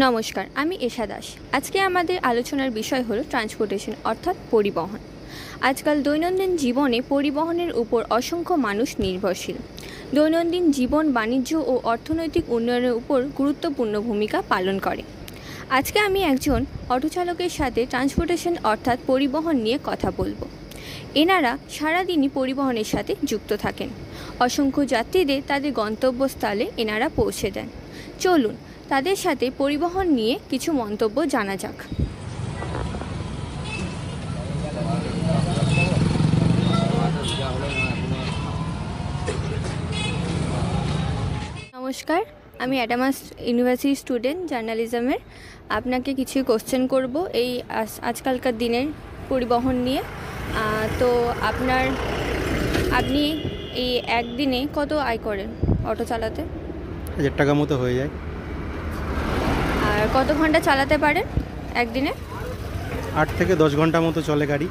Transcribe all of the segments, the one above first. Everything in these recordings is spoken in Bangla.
নমস্কার, আমি এশা দাস। আজকে আমাদের আলোচনার বিষয় হলো ট্রান্সপোর্টেশন অর্থাৎ পরিবহন। আজকাল দৈনন্দিন জীবনে পরিবহনের উপর অসংখ্য মানুষ নির্ভরশীল। দৈনন্দিন জীবন, বাণিজ্য ও অর্থনৈতিক উন্নয়নের উপর গুরুত্বপূর্ণ ভূমিকা পালন করে। আজকে আমি একজন অটো চালকের সাথে ট্রান্সপোর্টেশন অর্থাৎ পরিবহন নিয়ে কথা বলবো। এনারা সারাদিনই পরিবহনের সাথে যুক্ত থাকেন। অসংখ্য যাত্রীদের তাদের গন্তব্যস্থলে এনারা পৌঁছে দেন। চলুন তাদের সাথে পরিবহন নিয়ে কিছু মন্তব্য জানা যাক। নমস্কার, আমি অ্যাডামাস ইউনিভার্সিটি স্টুডেন্ট জার্নালিজমের। আপনাকে কিছু কোশ্চেন করব এই আজকালকার দিনের পরিবহন নিয়ে। তো আপনি এই একদিনে কত আয় করেন অটো চালাতে? 1000 টাকা মতো হয়ে যায়। আর কত ঘন্টা চালাতে পারেন একদিনে? 8 থেকে 10 ঘন্টা মতো চলে গাড়ি।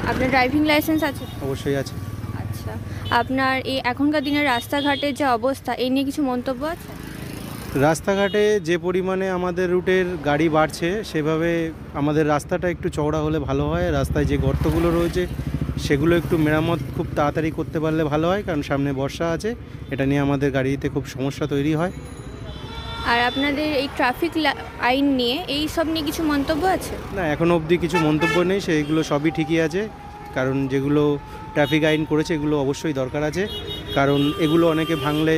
আপনার ড্রাইভিং লাইসেন্স আছে? অবশ্যই আছে। আচ্ছা, আপনার এই এখনকার দিনের রাস্তাঘাটের যে অবস্থা, এই নিয়ে কিছু মন্তব্য আছে? রাস্তাঘাটে যে পরিমাণে আমাদের রুটের গাড়ি বাড়ছে, সেভাবে আমাদের রাস্তাটা একটু চওড়া হলে ভালো হয়। রাস্তায় যে গর্তগুলো রয়েছে সেগুলো একটু মেরামত খুব তাড়াতাড়ি করতে পারলে ভালো হয়, কারণ সামনে বর্ষা আছে। এটা নিয়ে আমাদের গাড়িতে খুব সমস্যা তৈরি হয়। আর আপনাদের এই ট্রাফিক আইন নিয়ে এই সব নিয়ে কিছু মন্তব্য আছে? না, এখনও অবধি কিছু মন্তব্য নেই। সেইগুলো সবই ঠিকই আছে, কারণ যেগুলো ট্রাফিক আইন করেছে এগুলো অবশ্যই দরকার আছে, কারণ এগুলো অনেকে ভাঙলে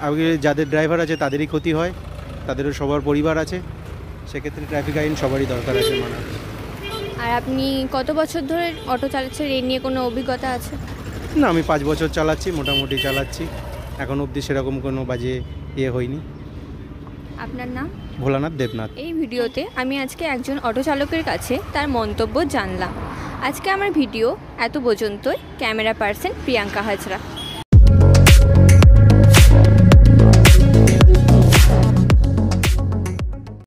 আগে যাদের ড্রাইভার আছে তাদেরই ক্ষতি হয়, তাদেরও সবার পরিবার আছে। সেক্ষেত্রে ট্রাফিক আইন সবারই দরকার আছে মানা। আর আপনি কত বছর ধরে অটো চালাচ্ছেন, এই নিয়ে কোনো অভিজ্ঞতা আছে? না, আমি 5 বছর চালাচ্ছি, মোটামুটি চালাচ্ছি। এখন অবধি সেরকম কোনো বাজে হয়নি। আপনার নাম? ভোলানাথ দেবনাথ। এই ভিডিওতে আমি আজকে একজন অটো চালকের কাছে তার মন্তব্য জানলাম। আজকে আমার ভিডিও এত পর্যন্তই। Camera person Priyanka Hazra.